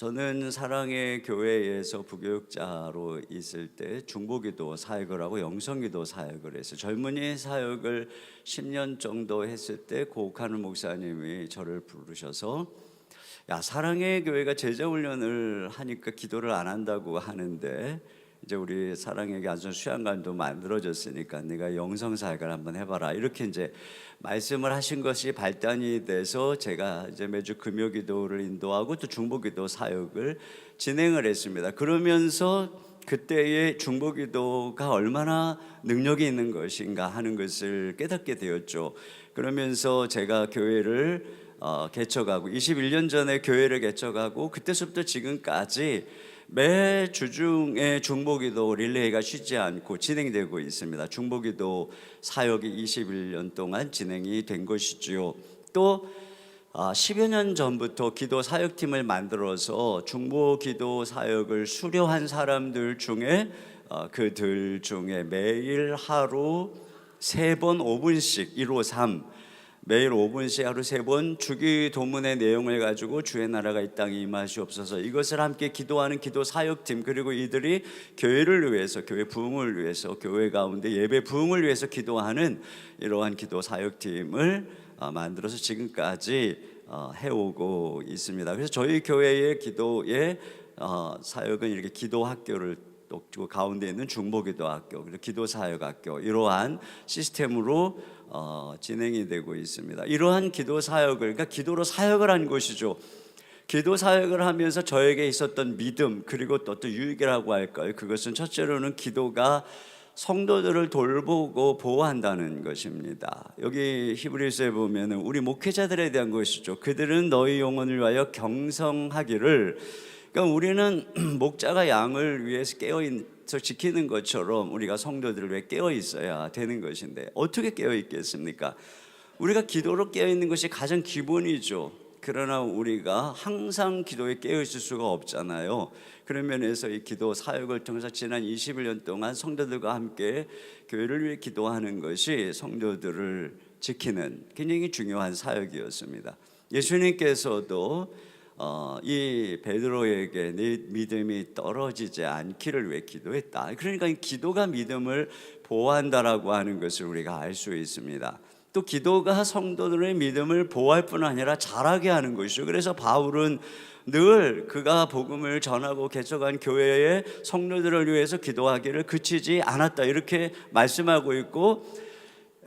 저는 사랑의 교회에서 부교육자로 있을 때 중보기도 사역을 하고 영성기도 사역을 했어요. 젊은이 사역을 10년 정도 했을 때 고옥하는 목사님이 저를 부르셔서 야, 사랑의 교회가 제자훈련을 하니까 기도를 안 한다고 하는데 이제 우리 사랑에게 아주 수양관도 만들어졌으니까 네가 영성사역을 한번 해봐라, 이렇게 이제 말씀을 하신 것이 발단이 돼서 제가 이제 매주 금요기도를 인도하고 또 중보기도 사역을 진행을 했습니다. 그러면서 그때의 중보기도가 얼마나 능력이 있는 것인가 하는 것을 깨닫게 되었죠. 그러면서 제가 교회를 개척하고 21년 전에 교회를 개척하고 그때서부터 지금까지 매 주중에 중보기도 릴레이가 쉬지 않고 진행되고 있습니다. 중보기도 사역이 21년 동안 진행이 된 것이지요. 또 10여 년 전부터 기도 사역팀을 만들어서 중보기도 사역을 수료한 사람들 중에 그들 중에 매일 하루 3번 5분씩 153 매일 5분씩 하루 3번 주기도문의 내용을 가지고 주의 나라가 이 땅에 임하시옵소서, 이것을 함께 기도하는 기도 사역팀, 그리고 이들이 교회를 위해서, 교회 부흥을 위해서, 교회 가운데 예배 부흥을 위해서 기도하는 이러한 기도 사역팀을 만들어서 지금까지 해오고 있습니다. 그래서 저희 교회의 기도의 사역은 이렇게 기도 학교를 또 가운데 있는 중보기도학교, 그리고 기도사역학교, 이러한 시스템으로 진행이 되고 있습니다. 이러한 기도 사역을, 그러니까 기도로 사역을 한 것이죠. 기도 사역을 하면서 저에게 있었던 믿음, 그리고 또 유익이라고 할까요? 그것은 첫째로는 기도가 성도들을 돌보고 보호한다는 것입니다. 여기 히브리서에 보면 우리 목회자들에 대한 것이죠. 그들은 너희 영혼을 위하여 경성하기를, 그러니까 우리는 목자가 양을 위해서 깨어있어 지키는 것처럼 우리가 성도들을 위해 깨어있어야 되는 것인데 어떻게 깨어있겠습니까? 우리가 기도로 깨어있는 것이 가장 기본이죠. 그러나 우리가 항상 기도에 깨어있을 수가 없잖아요. 그런 면에서 이 기도 사역을 통해서 지난 21년 동안 성도들과 함께 교회를 위해 기도하는 것이 성도들을 지키는 굉장히 중요한 사역이었습니다. 예수님께서도 이 베드로에게 네 믿음이 떨어지지 않기를 위해 기도했다. 그러니까 기도가 믿음을 보호한다라고 하는 것을 우리가 알 수 있습니다. 또 기도가 성도들의 믿음을 보호할 뿐 아니라 자라게 하는 것이죠. 그래서 바울은 늘 그가 복음을 전하고 개척한 교회의 성도들을 위해서 기도하기를 그치지 않았다, 이렇게 말씀하고 있고,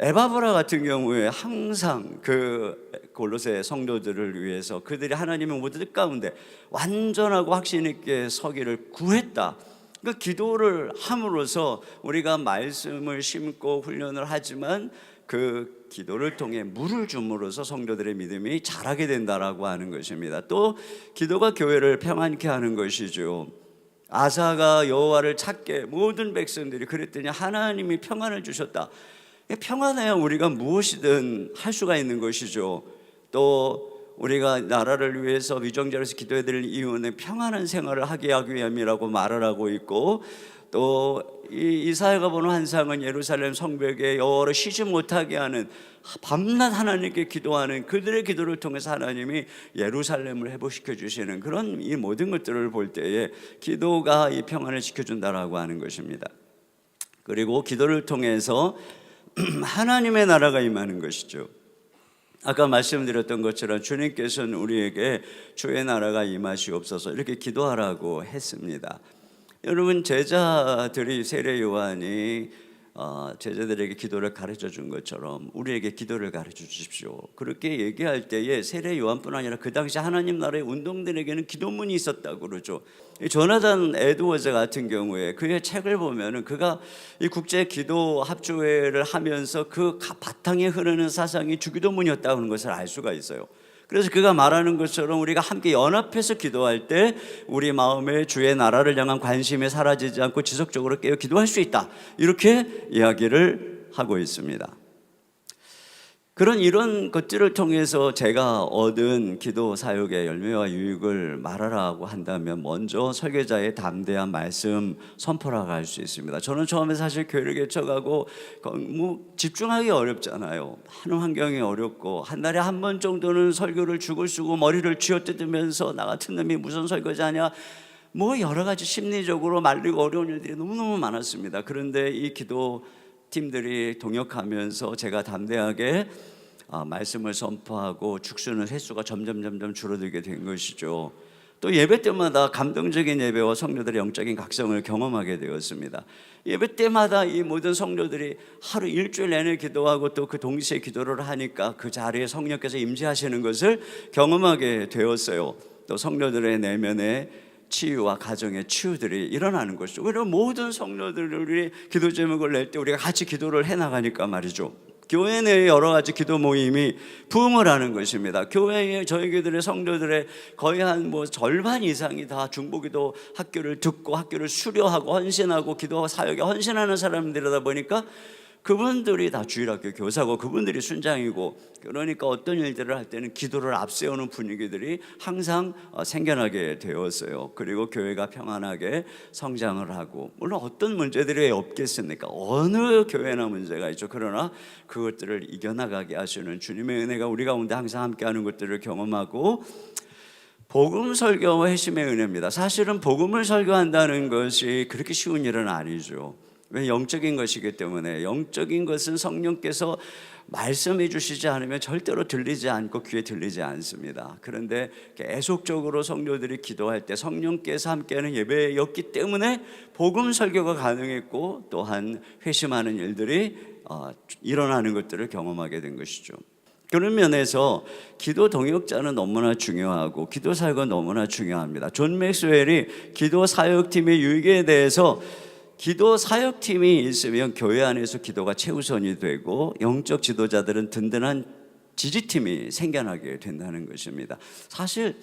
에바브라 같은 경우에 항상 그 골로새 성도들을 위해서 그들이 하나님의 모든 뜻 가운데 완전하고 확신 있게 서기를 구했다. 그 기도를 함으로써 우리가 말씀을 심고 훈련을 하지만 그 기도를 통해 물을 줌으로써 성도들의 믿음이 자라게 된다라고 하는 것입니다. 또 기도가 교회를 평안케 하는 것이죠. 아사가 여호와를 찾게 모든 백성들이 그랬더니 하나님이 평안을 주셨다. 평안해야 우리가 무엇이든 할 수가 있는 것이죠. 또 우리가 나라를 위해서 위정자로서 기도해야 될 이유는 평안한 생활을 하게 하기 위함이라고 말을 하고 있고, 또 이사야가 보는 환상은 예루살렘 성벽에 여호와를 쉬지 못하게 하는, 밤낮 하나님께 기도하는 그들의 기도를 통해서 하나님이 예루살렘을 회복시켜 주시는 그런 이 모든 것들을 볼 때에 기도가 이 평안을 지켜준다라고 하는 것입니다. 그리고 기도를 통해서 하나님의 나라가 임하는 것이죠. 아까 말씀드렸던 것처럼 주님께서는 우리에게 주의 나라가 임하시옵소서 이렇게 기도하라고 했습니다. 여러분, 제자들이 세례 요한이 제자들에게 기도를 가르쳐 준 것처럼 우리에게 기도를 가르쳐 주십시오, 그렇게 얘기할 때에 세례 요한뿐 아니라 그 당시 하나님 나라의 운동들에게는 기도문이 있었다고 그러죠. 조나단 에드워즈 같은 경우에 그의 책을 보면은 그가 이 국제 기도 합주회를 하면서 그 바탕에 흐르는 사상이 주기도문이었다고 하는 것을 알 수가 있어요. 그래서 그가 말하는 것처럼 우리가 함께 연합해서 기도할 때 우리 마음에 주의 나라를 향한 관심이 사라지지 않고 지속적으로 깨어 기도할 수 있다, 이렇게 이야기를 하고 있습니다. 이런 것들을 통해서 제가 얻은 기도 사역의 열매와 유익을 말하라고 한다면 먼저 설교자의 담대한 말씀 선포라고 할 수 있습니다. 저는 처음에 사실 교회를 개척하고 집중하기 어렵잖아요. 많은 환경이 어렵고 한 달에 한 번 정도는 설교를 죽을 쓰고 머리를 쥐어뜯으면서 나 같은 놈이 무슨 설교자냐, 여러 가지 심리적으로 말리고 어려운 일들이 너무너무 많았습니다. 그런데 이 기도 팀들이 동역하면서 제가 담대하게 말씀을 선포하고 죽수는 횟수가 점점 줄어들게 된 것이죠. 또 예배 때마다 감동적인 예배와 성도들의 영적인 각성을 경험하게 되었습니다. 예배 때마다 이 모든 성도들이 하루 일주일 내내 기도하고 또 그 동시에 기도를 하니까 그 자리에 성령께서 임재하시는 것을 경험하게 되었어요. 또 성도들의 내면에 치유와 가정의 치유들이 일어나는 것이죠. 왜냐하면 모든 성도들이 기도 제목을 낼 때 우리가 같이 기도를 해나가니까 말이죠. 교회 내에 여러 가지 기도 모임이 부흥을 하는 것입니다. 교회에 저희 교회들의 성도들의 거의 한 절반 이상이 다 중보기도 학교를 듣고 학교를 수료하고 헌신하고 기도 사역에 헌신하는 사람들이다 보니까 그분들이 다 주일학교 교사고 그분들이 순장이고, 그러니까 어떤 일들을 할 때는 기도를 앞세우는 분위기들이 항상 생겨나게 되었어요. 그리고 교회가 평안하게 성장을 하고, 물론 어떤 문제들이 없겠습니까? 어느 교회나 문제가 있죠. 그러나 그것들을 이겨나가게 하시는 주님의 은혜가 우리 가운데 항상 함께하는 것들을 경험하고, 복음 설교와 회심의 은혜입니다. 사실은 복음을 설교한다는 것이 그렇게 쉬운 일은 아니죠. 왜? 영적인 것이기 때문에. 영적인 것은 성령께서 말씀해 주시지 않으면 절대로 들리지 않고 귀에 들리지 않습니다. 그런데 계속적으로 성도들이 기도할 때 성령께서 함께하는 예배였기 때문에 복음 설교가 가능했고, 또한 회심하는 일들이 일어나는 것들을 경험하게 된 것이죠. 그런 면에서 기도 동역자는 너무나 중요하고 기도 사역은 너무나 중요합니다. 존 맥스웰이 기도 사역팀의 유익에 대해서 기도 사역팀이 있으면 교회 안에서 기도가 최우선이 되고 영적 지도자들은 든든한 지지팀이 생겨나게 된다는 것입니다. 사실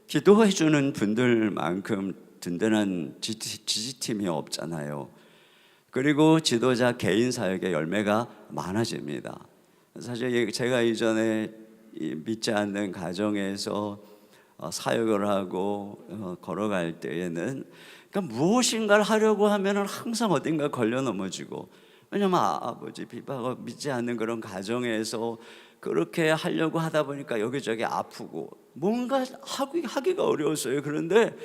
기도해 주는 분들만큼 든든한 지지팀이 없잖아요. 그리고 지도자 개인 사역의 열매가 많아집니다. 사실 제가 이전에 믿지 않는 가정에서 사역을 하고 걸어갈 때에는, 그러니까 무엇인가를 하려고 하면 항상 어딘가 걸려 넘어지고, 왜냐면 아버지 비박을 믿지 않는 그런 가정에서 그렇게 하려고 하다 보니까 여기저기 아프고 뭔가 하기가 어려웠어요. 그런데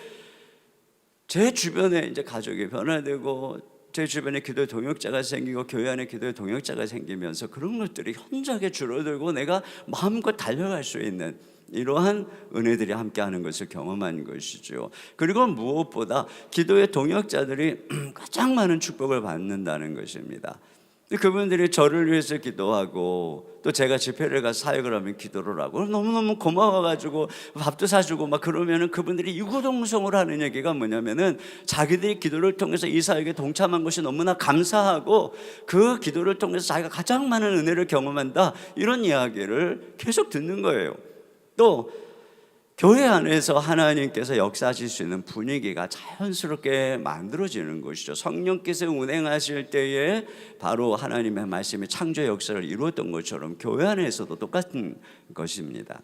제 주변에 이제 가족이 변화되고 제 주변에 기도의 동역자가 생기고 교회 안에 기도의 동역자가 생기면서 그런 것들이 현저하게 줄어들고 내가 마음껏 달려갈 수 있는 이러한 은혜들이 함께하는 것을 경험한 것이죠. 그리고 무엇보다 기도의 동역자들이 가장 많은 축복을 받는다는 것입니다. 그분들이 저를 위해서 기도하고 또 제가 집회를 가서 사역을 하면 기도를 하고 너무너무 고마워가지고 밥도 사주고 막 그러면은 그분들이 유구동성으로 하는 얘기가 뭐냐면은 자기들이 기도를 통해서 이 사역에 동참한 것이 너무나 감사하고 그 기도를 통해서 자기가 가장 많은 은혜를 경험한다, 이런 이야기를 계속 듣는 거예요. 또 교회 안에서 하나님께서 역사하실 수 있는 분위기가 자연스럽게 만들어지는 것이죠. 성령께서 운행하실 때에 바로 하나님의 말씀이 창조 역사를 이루었던 것처럼 교회 안에서도 똑같은 것입니다.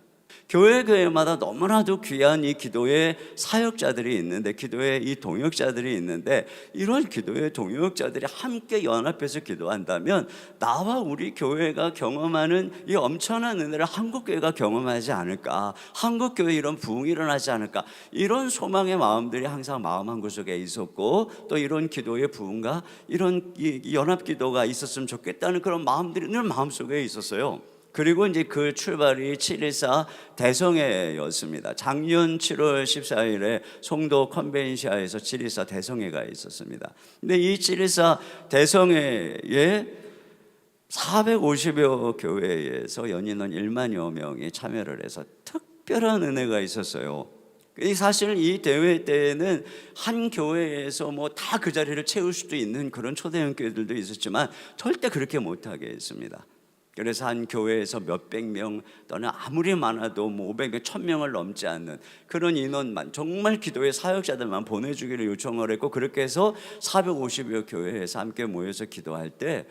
교회마다 너무나도 귀한 이 기도의 사역자들이 있는데, 기도의 이 동역자들이 있는데, 이런 기도의 동역자들이 함께 연합해서 기도한다면 나와 우리 교회가 경험하는 이 엄청난 은혜를 한국교회가 경험하지 않을까, 한국교회에 이런 부흥이 일어나지 않을까, 이런 소망의 마음들이 항상 마음 한구석에 있었고, 또 이런 기도의 부흥과 이런 연합기도가 있었으면 좋겠다는 그런 마음들이 늘 마음속에 있었어요. 그리고 이제 그 출발이 7.14 대성회였습니다. 작년 7월 14일에 송도 컨벤시아에서 7.14 대성회가 있었습니다. 근데 이 7.14 대성회에 450여 교회에서 연인원 1만여 명이 참여를 해서 특별한 은혜가 있었어요. 사실 이 대회 때에는 한 교회에서 다 그 자리를 채울 수도 있는 그런 초대형 교회들도 있었지만 절대 그렇게 못하게 했습니다. 그래서 한 교회에서 몇백 명 또는 아무리 많아도 500명, 1000명을 넘지 않는 그런 인원만, 정말 기도의 사역자들만 보내주기를 요청을 했고, 그렇게 해서 450여 교회에서 함께 모여서 기도할 때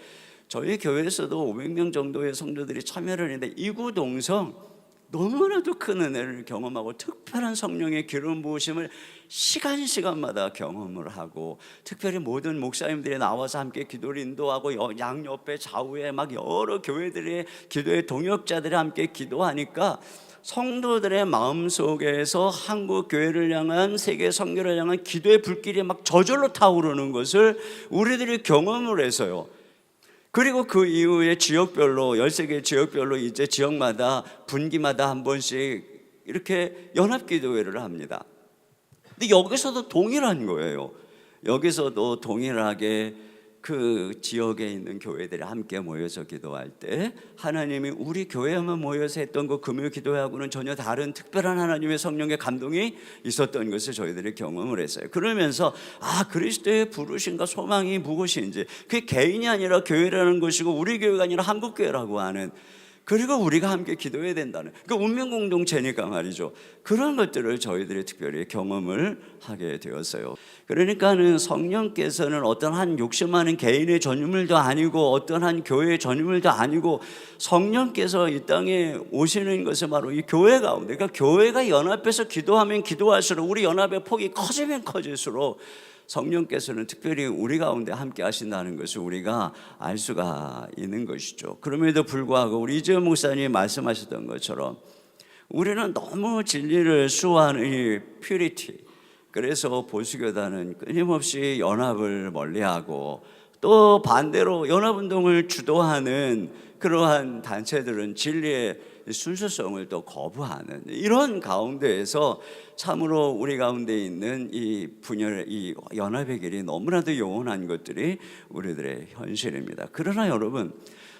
저희 교회에서도 500명 정도의 성도들이 참여를 했는데 이구동성 너무나도 큰 은혜를 경험하고 특별한 성령의 기름 부으심을 시간마다 경험을 하고, 특별히 모든 목사님들이 나와서 함께 기도를 인도하고 양옆에 좌우에 막 여러 교회들의 기도의 동역자들이 함께 기도하니까 성도들의 마음속에서 한국 교회를 향한, 세계 선교를 향한 기도의 불길이 막 저절로 타오르는 것을 우리들이 경험을 해서요. 그리고 그 이후에 지역별로 13개 지역별로 이제 지역마다 분기마다 한 번씩 이렇게 연합기도회를 합니다. 근데 여기서도 동일한 거예요. 여기서도 동일하게 그 지역에 있는 교회들이 함께 모여서 기도할 때 하나님이 우리 교회에만 모여서 했던 그 금요 기도회하고는 전혀 다른 특별한 하나님의 성령의 감동이 있었던 것을 저희들이 경험을 했어요. 그러면서 그리스도의 부르심과 소망이 무엇인지, 그게 개인이 아니라 교회라는 것이고 우리 교회가 아니라 한국 교회라고 하는, 그리고 우리가 함께 기도해야 된다는 그 운명 공동체니까 말이죠. 그런 것들을 저희들이 특별히 경험을 하게 되었어요. 그러니까는 성령께서는 어떤 한 욕심 많은 개인의 전유물도 아니고 어떤 한 교회의 전유물도 아니고, 성령께서 이 땅에 오시는 것은 바로 이 교회 가운데, 그러니까 교회가 연합해서 기도하면 기도할수록, 우리 연합의 폭이 커지면 커질수록 성령께서는 특별히 우리 가운데 함께 하신다는 것을 우리가 알 수가 있는 것이죠. 그럼에도 불구하고 우리 이재훈 목사님이 말씀하셨던 것처럼 우리는 너무 진리를 수호하는 이 퓨리티, 그래서 보수교단은 끊임없이 연합을 멀리하고, 또 반대로 연합운동을 주도하는 그러한 단체들은 진리의 순수성을 또 거부하는, 이런 가운데에서 참으로 우리 가운데 있는 이 분열, 이 연합의 길이 너무나도 영원한 것들이 우리들의 현실입니다. 그러나 여러분,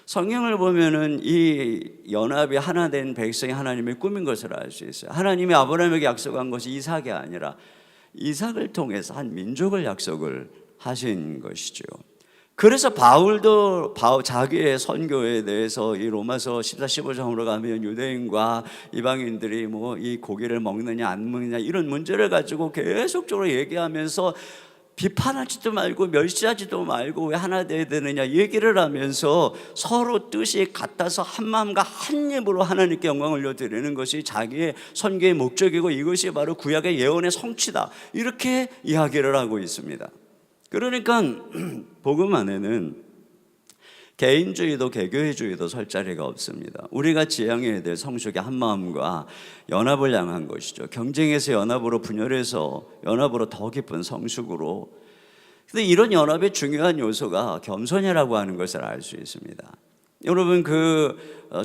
성경을 보면은 이 연합이 하나 된 백성이 하나님의 꿈인 것을 알 수 있어요. 하나님이 아브라함에게 약속한 것이 이삭이 아니라 이삭을 통해서 한 민족을 약속을 하신 것이죠. 그래서 바울도 자기의 선교에 대해서 이 로마서 14, 15장으로 가면 유대인과 이방인들이 뭐 이 고기를 먹느냐 안 먹느냐 이런 문제를 가지고 계속적으로 얘기하면서 비판하지도 말고 멸시하지도 말고 왜 하나 돼야 되느냐 얘기를 하면서 서로 뜻이 같아서 한 마음과 한 입으로 하나님께 영광을 올려드리는 것이 자기의 선교의 목적이고, 이것이 바로 구약의 예언의 성취다, 이렇게 이야기를 하고 있습니다. 그러니까 복음 안에는 개인주의도 개교회주의도 설 자리가 없습니다. 우리가 지향해야 될 성숙의 한마음과 연합을 향한 것이죠. 경쟁에서 연합으로, 분열해서 연합으로 더 깊은 성숙으로. 근데 이런 연합의 중요한 요소가 겸손이라고 하는 것을 알 수 있습니다. 여러분,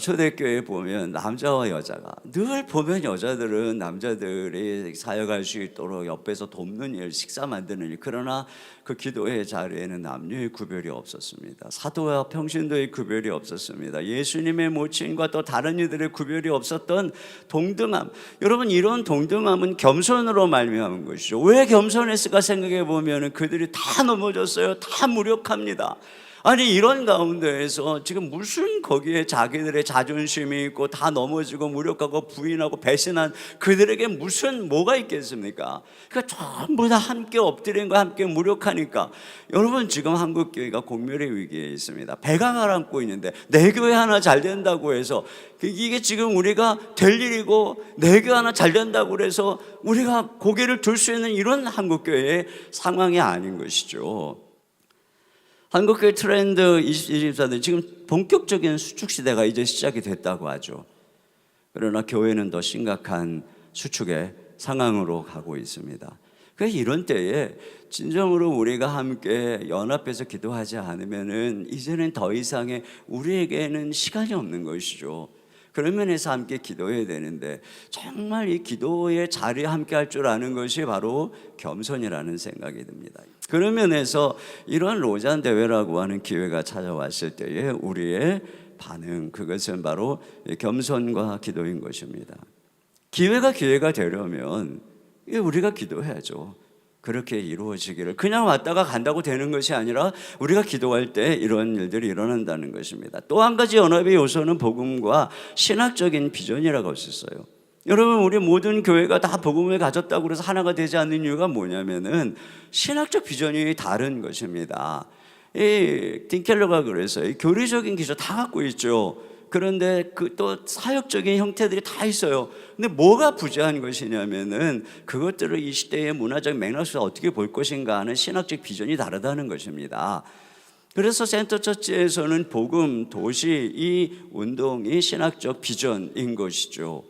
초대교회에 보면 남자와 여자가, 늘 보면 여자들은 남자들이 사역할 수 있도록 옆에서 돕는 일, 식사 만드는 일, 그러나 그 기도회 자리에는 남녀의 구별이 없었습니다. 사도와 평신도의 구별이 없었습니다. 예수님의 모친과 또 다른 이들의 구별이 없었던 동등함. 여러분, 이런 동등함은 겸손으로 말미암은 것이죠. 왜 겸손했을까 생각해 보면 그들이 다 넘어졌어요. 다 무력합니다. 아니, 이런 가운데에서 지금 무슨 거기에 자기들의 자존심이 있고 다 넘어지고 무력하고 부인하고 배신한 그들에게 무슨 뭐가 있겠습니까? 그러니까 전부 다 함께 엎드린 거 함께 무력하니까. 여러분, 지금 한국교회가 공멸의 위기에 있습니다. 배가 가라앉고 있는데 내 교회 하나 잘 된다고 해서, 이게 지금 우리가 될 일이고 내 교회 하나 잘 된다고 해서 우리가 고개를 들 수 있는 이런 한국교회의 상황이 아닌 것이죠. 한국교회 트렌드 2024는 지금 본격적인 수축 시대가 이제 시작이 됐다고 하죠. 그러나 교회는 더 심각한 수축의 상황으로 가고 있습니다. 그래서 이런 때에 진정으로 우리가 함께 연합해서 기도하지 않으면은 이제는 더 이상의 우리에게는 시간이 없는 것이죠. 그런 면에서 함께 기도해야 되는데, 정말 이 기도의 자리에 함께 할 줄 아는 것이 바로 겸손이라는 생각이 듭니다. 그런 면에서 이러한 로잔 대회라고 하는 기회가 찾아왔을 때에 우리의 반응, 그것은 바로 겸손과 기도인 것입니다. 기회가 되려면 우리가 기도해야죠. 그렇게 이루어지기를, 그냥 왔다가 간다고 되는 것이 아니라 우리가 기도할 때 이런 일들이 일어난다는 것입니다. 또 한 가지 연합의 요소는 복음과 신학적인 비전이라고 할 수 있어요. 여러분, 우리 모든 교회가 다 복음을 가졌다고 해서 하나가 되지 않는 이유가 뭐냐면은 신학적 비전이 다른 것입니다. 이 딘켈러가 그래서 교리적인 기조 다 갖고 있죠. 그런데 그 또 사역적인 형태들이 다 있어요. 근데 뭐가 부재한 것이냐면은 그것들을 이 시대의 문화적 맥락 속에서 어떻게 볼 것인가 하는 신학적 비전이 다르다는 것입니다. 그래서 센터처치에서는 복음, 도시 이 운동이 신학적 비전인 것이죠.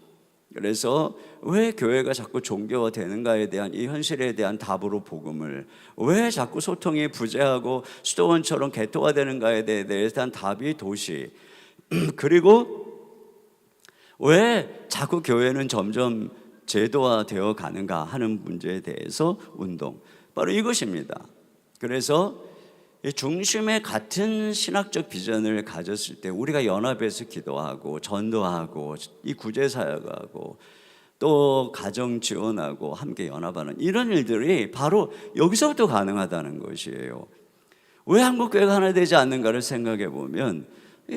그래서 왜 교회가 자꾸 종교화되는가에 대한 이 현실에 대한 답으로 복음을, 왜 자꾸 소통이 부재하고 수도원처럼 개토화되는가에 대한 답이 도시, 그리고 왜 자꾸 교회는 점점 제도화되어 가는가 하는 문제에 대해서 운동, 바로 이것입니다. 그래서 중심에 같은 신학적 비전을 가졌을 때 우리가 연합해서 기도하고 전도하고 이 구제사역하고 또 가정 지원하고 함께 연합하는 이런 일들이 바로 여기서부터 가능하다는 것이에요. 왜 한국교회가 하나 되지 않는가를 생각해 보면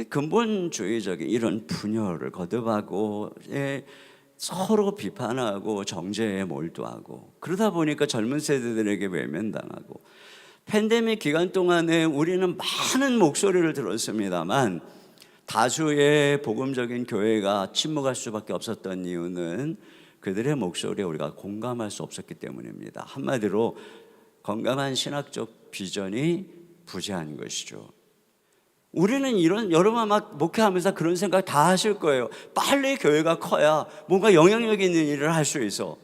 근본주의적인 이런 분열을 거듭하고 서로 비판하고 정죄에 몰두하고 그러다 보니까 젊은 세대들에게 외면당하고, 팬데믹 기간 동안에 우리는 많은 목소리를 들었습니다만 다수의 복음적인 교회가 침묵할 수밖에 없었던 이유는 그들의 목소리에 우리가 공감할 수 없었기 때문입니다. 한마디로 건강한 신학적 비전이 부재한 것이죠. 우리는 이런, 여러분 아마 목회하면서 그런 생각 다 하실 거예요. 빨리 교회가 커야 뭔가 영향력 있는 일을 할 수 있어.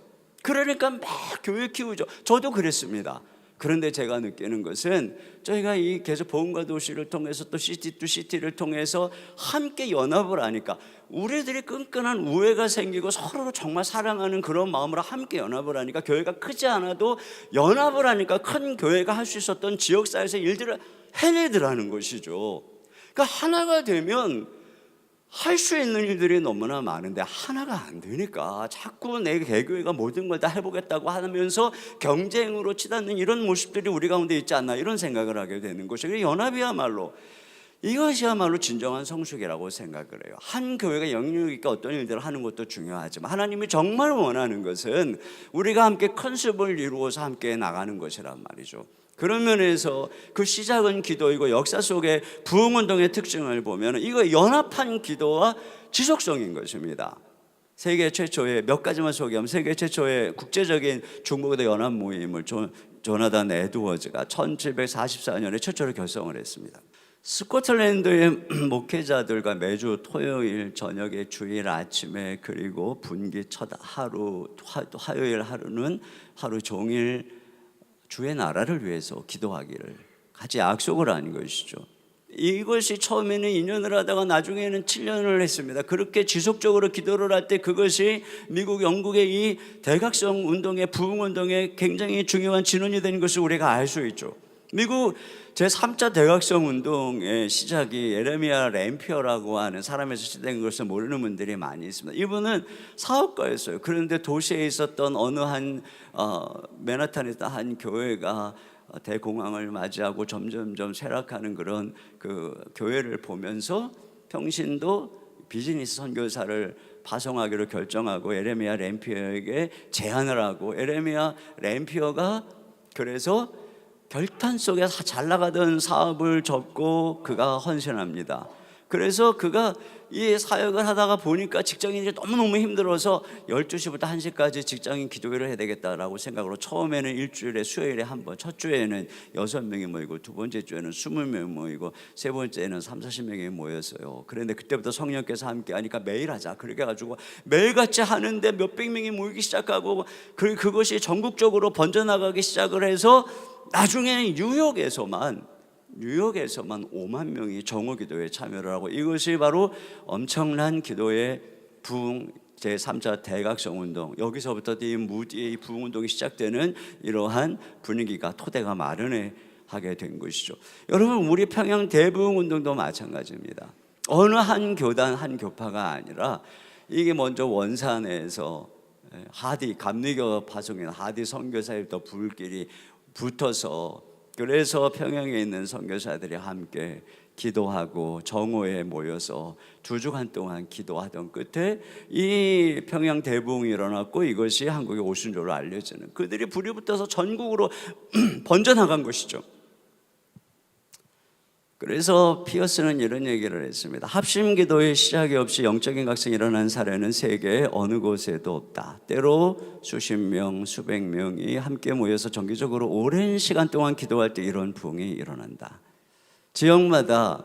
그러니까 막 교회 키우죠. 저도 그랬습니다. 그런데 제가 느끼는 것은 저희가 이 계속 복음과 도시를 통해서 또 시티 투 시티를 통해서 함께 연합을 하니까 우리들이 끈끈한 우애가 생기고 서로를 정말 사랑하는 그런 마음으로 함께 연합을 하니까 교회가 크지 않아도 연합을 하니까 큰 교회가 할 수 있었던 지역사회에서 일들을 해내더라는 것이죠. 그러니까 하나가 되면 할 수 있는 일들이 너무나 많은데 하나가 안 되니까 자꾸 내 개교회가 모든 걸 다 해보겠다고 하면서 경쟁으로 치닫는 이런 모습들이 우리 가운데 있지 않나, 이런 생각을 하게 되는 것이에요. 연합이야말로, 이것이야말로 진정한 성숙이라고 생각을 해요. 한 교회가 영향력 있게 어떤 일들을 하는 것도 중요하지만 하나님이 정말 원하는 것은 우리가 함께 컨셉을 이루어서 함께 나가는 것이란 말이죠. 그런 면에서 그 시작은 기도이고 역사 속의 부흥운동의 특징을 보면 이거 연합한 기도와 지속성인 것입니다. 세계 최초의, 몇 가지만 소개하면, 세계 최초의 국제적인 중보기도 연합 모임을 조나단 에드워즈가 1744년에 최초로 결성을 했습니다. 스코틀랜드의 목회자들과 매주 토요일 저녁에, 주일 아침에, 그리고 분기 첫 하루, 화요일 하루는 하루 종일 주의 나라를 위해서 기도하기를 같이 약속을 한 것이죠. 이것이 처음에는 2년을 하다가 나중에는 7년을 했습니다. 그렇게 지속적으로 기도를 할 때 그것이 미국, 영국의 이 대각성 운동의, 부흥 운동의 굉장히 중요한 진원이 되는 것을 우리가 알 수 있죠. 미국 제3차 대각성 운동의 시작이 예레미야 램피어라고 하는 사람에서 시작된 것을 모르는 분들이 많이 있습니다. 이분은 사업가였어요. 그런데 도시에 있었던 어느 한 맨하탄에 있던 한 교회가 대공황을 맞이하고 점점점 쇠락하는 그런 그 교회를 보면서 평신도 비즈니스 선교사를 파송하기로 결정하고 예레미야 램피어에게 제안을 하고, 예레미야 램피어가 그래서 결탄 속에서 잘 나가던 사업을 접고 그가 헌신합니다. 그래서 그가 이 사역을 하다가 보니까 직장인이 너무너무 힘들어서 12시부터 1시까지 직장인 기도회를 해야 되겠다라고 생각으로 처음에는 일주일에 수요일에 한 번, 첫 주에는 6명이 모이고 두 번째 주에는 20명이 모이고 세 번째는 30-40명이 모였어요. 그런데 그때부터 성령께서 함께 하니까 매일 하자, 그렇게 해가지고 매일같이 하는데 몇백 명이 모이기 시작하고 그것이 전국적으로 번져나가기 시작을 해서 나중에는 뉴욕에서만 5만 명이 정오 기도에 참여를 하고, 이것이 바로 엄청난 기도의 부흥 제3차 대각성 운동, 여기서부터 이 무디의 부흥 운동이 시작되는 이러한 분위기가, 토대가 마련해 하게 된 것이죠. 여러분, 우리 평양 대부흥 운동도 마찬가지입니다. 어느 한 교단 한 교파가 아니라 이게 먼저 원산에서 하디 감리교 파송인 하디 선교사부터 불길이 붙어서, 그래서 평양에 있는 선교사들이 함께 기도하고 정오에 모여서 2주간 동안 기도하던 끝에 이 평양 대부흥이 일어났고, 이것이 한국의 오순절로 알려지는, 그들이 불이 붙어서 전국으로 번져나간 것이죠. 그래서 피어스는 이런 얘기를 했습니다. 합심기도의 시작이 없이 영적인 각성이 일어난 사례는 세계 어느 곳에도 없다. 때로 수십 명, 수백 명이 함께 모여서 정기적으로 오랜 시간 동안 기도할 때 이런 부흥이 일어난다. 지역마다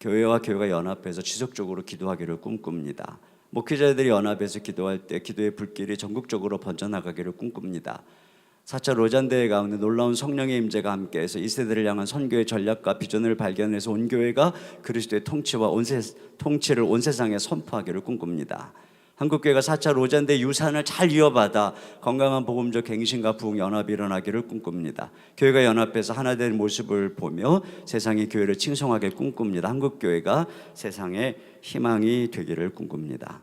교회와 교회가 연합해서 지속적으로 기도하기를 꿈꿉니다. 목회자들이 연합해서 기도할 때 기도의 불길이 전국적으로 번져나가기를 꿈꿉니다. 4차 로잔대회 가운데 놀라운 성령의 임재가 함께해서 이 세대를 향한 선교의 전략과 비전을 발견해서 온 교회가 그리스도의 통치를 온 세상에 선포하기를 꿈꿉니다. 한국교회가 4차 로잔대 유산을 잘 이어받아 건강한 복음적 갱신과 부흥 연합이 일어나기를 꿈꿉니다. 교회가 연합해서 하나 된 모습을 보며 세상이 교회를 칭송하길 꿈꿉니다. 한국교회가 세상의 희망이 되기를 꿈꿉니다.